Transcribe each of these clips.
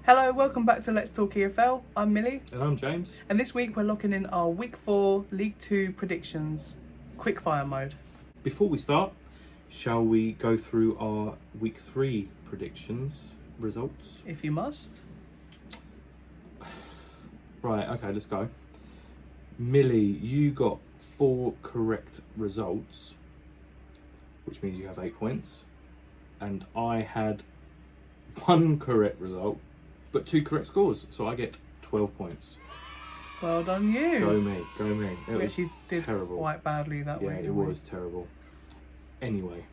Hello, welcome back to Let's Talk EFL. I'm Millie. And I'm James. And this week we're locking in our Week 4 League 2 predictions. Quickfire mode. Before we start, shall we go through our Week 3 predictions results? If you must. Right, okay, let's go. Millie, you got 4 correct results, which means you have 8 points. And I had 1 correct result, but 2 correct scores, so I get 12 points. Well done you. Go me, go me. It We was actually did terrible. quite badly that week. Yeah, it was terrible. Anyway,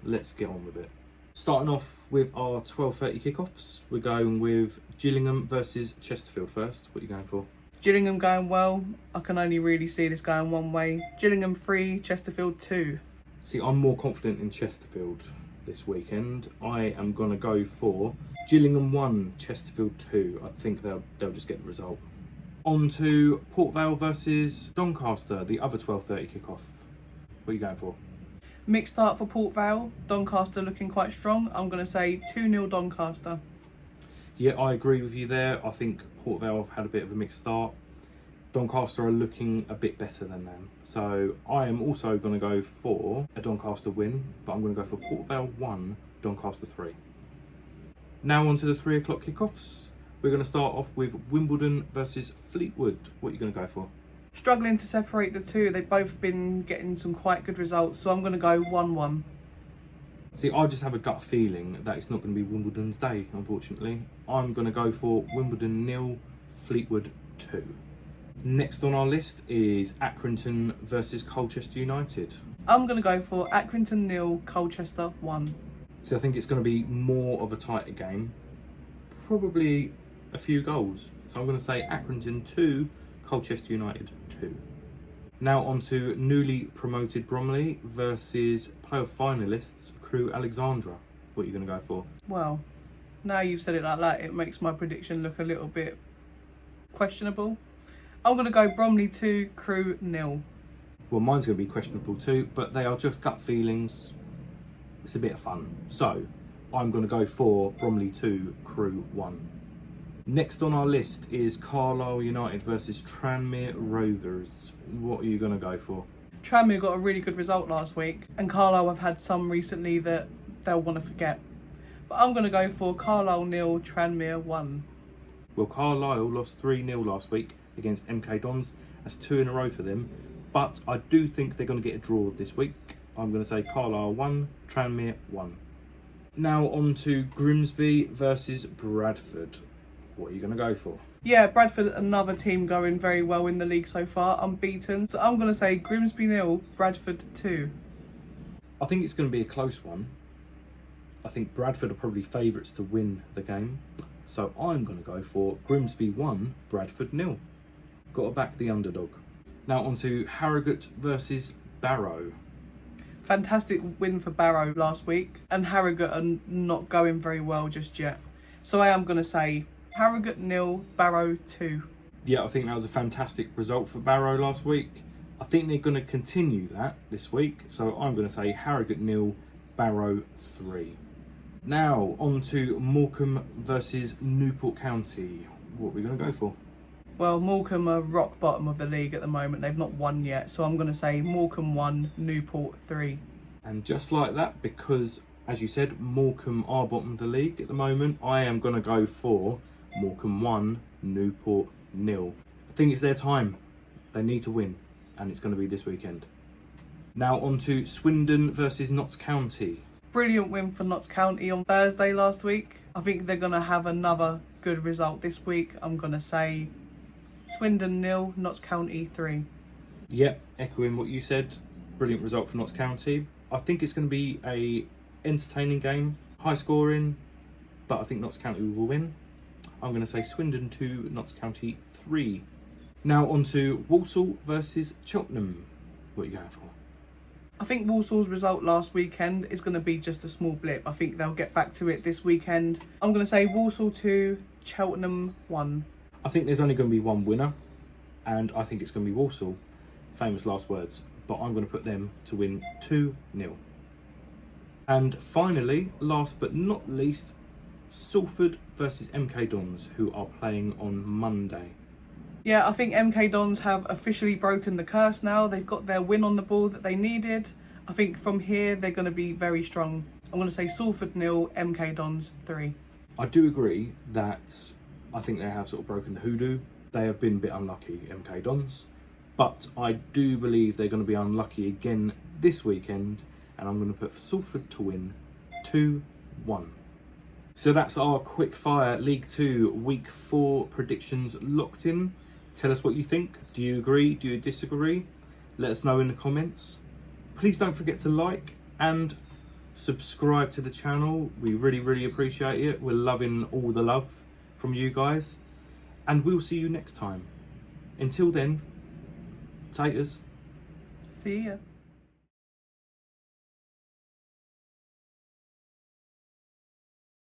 let's get on with it. Starting off with our 12:30 kickoffs, we're going with Gillingham versus Chesterfield first. What are you going for? Gillingham going well. I can only really see this going one way. Gillingham 3, Chesterfield 2. See, I'm more confident in Chesterfield this weekend. I am going to go for Gillingham 1, Chesterfield 2. I think they'll just get the result. On to Port Vale versus Doncaster, the other 12:30 kickoff. What are you going for? Mixed start for Port Vale. Doncaster looking quite strong. I'm going to say 2-0 Doncaster. Yeah, I agree with you there. I think Port Vale have had a bit of a mixed start. Doncaster are looking a bit better than them. So I am also going to go for a Doncaster win, but I'm going to go for Port Vale 1, Doncaster 3. Now on to the 3 o'clock kickoffs. We're going to start off with Wimbledon versus Fleetwood. What are you going to go for? Struggling to separate the two. They've both been getting some quite good results, so I'm going to go 1-1. See, I just have a gut feeling that it's not going to be Wimbledon's day, unfortunately. I'm going to go for Wimbledon 0, Fleetwood 2. Next on our list is Accrington versus Colchester United. I'm going to go for Accrington 0, Colchester 1. So I think it's going to be more of a tighter game. Probably a few goals. So I'm going to say Accrington 2, Colchester United 2. Now on to newly promoted Bromley versus playoff finalists Crewe Alexandra. What are you going to go for? Well, now you've said it like that, it makes my prediction look a little bit questionable. I'm going to go Bromley 2, Crewe 0. Well, mine's going to be questionable too, but they are just gut feelings. It's a bit of fun. So I'm going to go for Bromley 2, Crewe 1. Next on our list is Carlisle United versus Tranmere Rovers. What are you going to go for? Tranmere got a really good result last week, and Carlisle have had some recently that they'll want to forget. But I'm going to go for Carlisle 0, Tranmere 1. Well, Carlisle lost 3-0 last week against MK Dons. That's 2 in a row for them. But I do think they're going to get a draw this week. I'm going to say Carlisle 1, Tranmere 1. Now on to Grimsby versus Bradford. What are you going to go for? Yeah, Bradford, another team going very well in the league so far, unbeaten. So I'm going to say Grimsby 0, Bradford 2. I think it's going to be a close one. I think Bradford are probably favourites to win the game. So I'm going to go for Grimsby 1, Bradford 0. Got to back the underdog. Now on to Harrogate versus Barrow. Fantastic win for Barrow last week, and Harrogate are not going very well just yet. So I am going to say Harrogate 0, Barrow 2. Yeah, I think that was a fantastic result for Barrow last week. I think they're going to continue that this week. So I'm going to say Harrogate 0, Barrow 3. Now on to Morecambe versus Newport County. What are we going to go for? Well, Morecambe are rock bottom of the league at the moment. They've not won yet. So I'm going to say Morecambe 1, Newport 3. And just like that, because as you said, Morecambe are bottom of the league at the moment, I am going to go for Morecambe 1, Newport 0. I think it's their time. They need to win, and it's going to be this weekend. Now on to Swindon versus Notts County. Brilliant win for Notts County on Thursday last week. I think they're going to have another good result this week. I'm going to say Swindon 0, Notts County 3. Yep, echoing what you said. Brilliant result for Notts County. I think it's going to be a entertaining game, high scoring, but I think Notts County will win. I'm going to say Swindon 2, Notts County 3. Now on to Walsall versus Cheltenham. What are you going for? I think Walsall's result last weekend is going to be just a small blip. I think they'll get back to it this weekend. I'm going to say Walsall 2, Cheltenham 1. I think there's only going to be one winner, and I think it's going to be Walsall. Famous last words. But I'm going to put them to win 2-0. And finally, last but not least, Salford versus MK Dons, who are playing on Monday. Yeah, I think MK Dons have officially broken the curse now. They've got their win on the board that they needed. I think from here they're going to be very strong. I'm going to say Salford 0, MK Dons 3. I do agree that I think they have sort of broken the hoodoo. They have been a bit unlucky, MK Dons. But I do believe they're going to be unlucky again this weekend. And I'm going to put Salford to win 2-1. So that's our quickfire League 2 Week 4 predictions locked in. Tell us what you think. Do you agree? Do you disagree? Let us know in the comments. Please don't forget to like and subscribe to the channel. We really appreciate it. We're loving all the love from you guys. And we'll see you next time. Until then, taters. See ya.